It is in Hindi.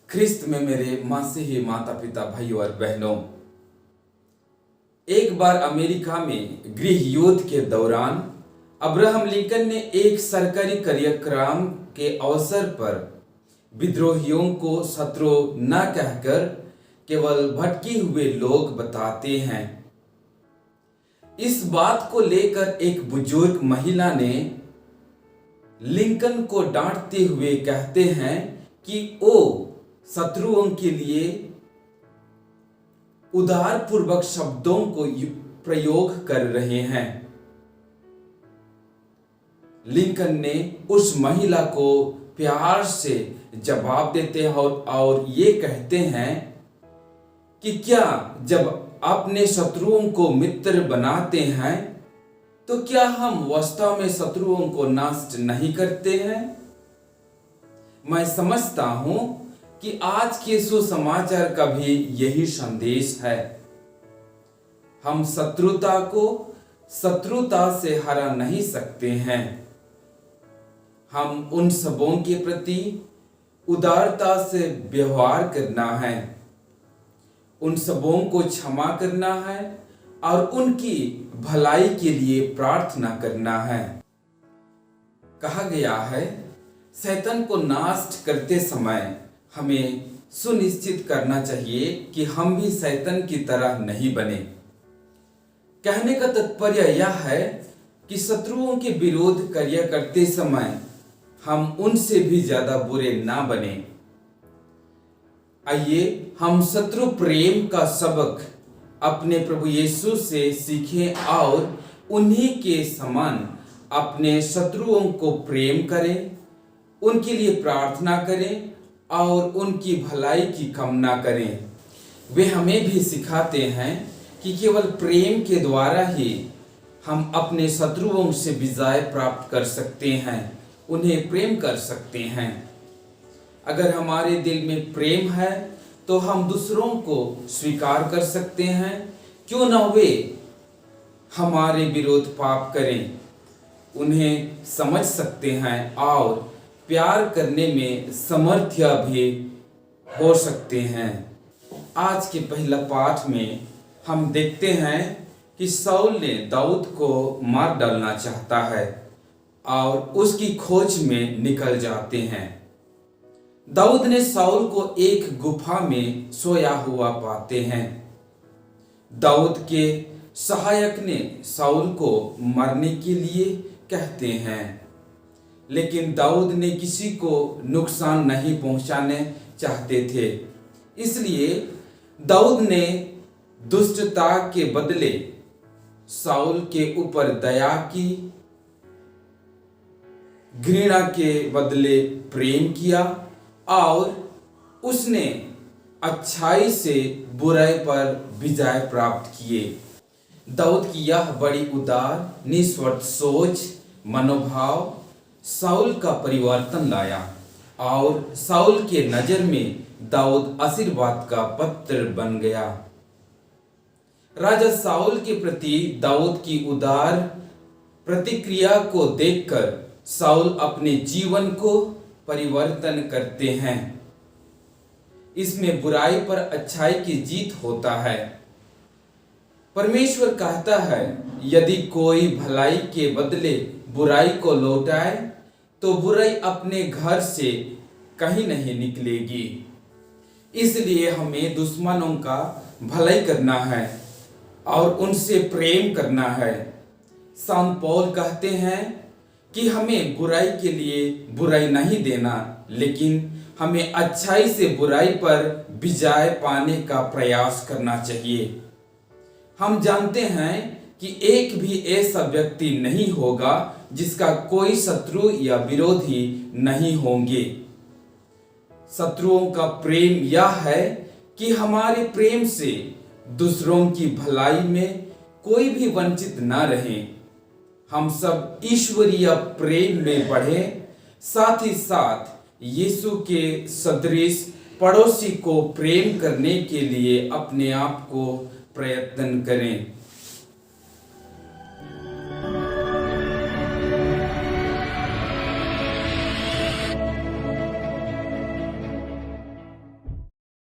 ख्रिस्त में मेरे मसीही माता पिता भाइयों और बहनों, एक बार अमेरिका में गृह युद्ध के दौरान अब्राहम लिंकन ने एक सरकारी कार्यक्रम के अवसर पर विद्रोहियों को शत्रु न कहकर केवल भटके हुए लोग बताते हैं। इस बात को लेकर एक बुजुर्ग महिला ने लिंकन को डांटते हुए कहते हैं कि वो शत्रुओं के लिए उदारपूर्वक शब्दों को प्रयोग कर रहे हैं। लिंकन ने उस महिला को प्यार से जवाब देते हैं और ये कहते हैं कि क्या जब अपने शत्रुओं को मित्र बनाते हैं तो क्या हम वास्तव में शत्रुओं को नष्ट नहीं करते हैं? मैं समझता हूं कि आज के सुसमाचार का भी यही संदेश है। हम शत्रुता को शत्रुता से हरा नहीं सकते हैं। हम उन सबों के प्रति उदारता से व्यवहार करना है, उन सबों को क्षमा करना है और उनकी भलाई के लिए प्रार्थना करना है। कहा गया है, शैतान को नष्ट करते समय हमें सुनिश्चित करना चाहिए कि हम भी शैतान की तरह नहीं बने। कहने का तात्पर्य यह है कि शत्रुओं के विरोध कार्य करते समय हम उनसे भी ज्यादा बुरे ना बने। आइए हम शत्रु प्रेम का सबक अपने प्रभु यीशु से सीखें और उन्हीं के समान अपने शत्रुओं को प्रेम करें, उनके लिए प्रार्थना करें और उनकी भलाई की कामना करें। वे हमें भी सिखाते हैं कि केवल प्रेम के द्वारा ही हम अपने शत्रुओं से विजय प्राप्त कर सकते हैं, उन्हें प्रेम कर सकते हैं। अगर हमारे दिल में प्रेम है तो हम दूसरों को स्वीकार कर सकते हैं, क्यों न वे हमारे विरोध पाप करें, उन्हें समझ सकते हैं और प्यार करने में समर्थ्य भी हो सकते हैं। आज के पहला पाठ में हम देखते हैं कि शाऊल ने दाऊद को मार डालना चाहता है और उसकी खोज में निकल जाते हैं। दाऊद ने शाऊल को एक गुफा में सोया हुआ पाते हैं। दाऊद के सहायक ने शाऊल को मारने के लिए कहते हैं, लेकिन दाऊद ने किसी को नुकसान नहीं पहुंचाने चाहते थे। इसलिए दाऊद ने दुष्टता के बदले शाऊल के ऊपर दया की, घृणा के बदले प्रेम किया और उसने अच्छाई से बुराई पर विजय प्राप्त किए। दाऊद की यह बड़ी उदार निस्वार्थ सोच मनोभाव शाऊल का परिवर्तन लाया और शाऊल के नजर में दाऊद आशीर्वाद का पत्र बन गया। राजा शाऊल के प्रति दाऊद की उदार प्रतिक्रिया को देखकर शाऊल अपने जीवन को परिवर्तन करते हैं। इसमें बुराई पर अच्छाई की जीत होता है। परमेश्वर कहता है, यदि कोई भलाई के बदले बुराई को लौटाए तो बुराई अपने घर से कहीं नहीं निकलेगी। इसलिए हमें दुश्मनों का भलाई करना है और उनसे प्रेम करना है। संत पौल कहते हैं कि हमें बुराई के लिए बुराई नहीं देना, लेकिन हमें अच्छाई से बुराई पर विजय पाने का प्रयास करना चाहिए। हम जानते हैं कि एक भी ऐसा व्यक्ति नहीं होगा जिसका कोई शत्रु या विरोधी नहीं होंगे। शत्रुओं का प्रेम यह है कि हमारे प्रेम से दूसरों की भलाई में कोई भी वंचित न रहे। हम सब ईश्वरीय प्रेम में बढ़े, साथ ही साथ यीशु के सदृश पड़ोसी को प्रेम करने के लिए अपने आप को प्रयत्न करें।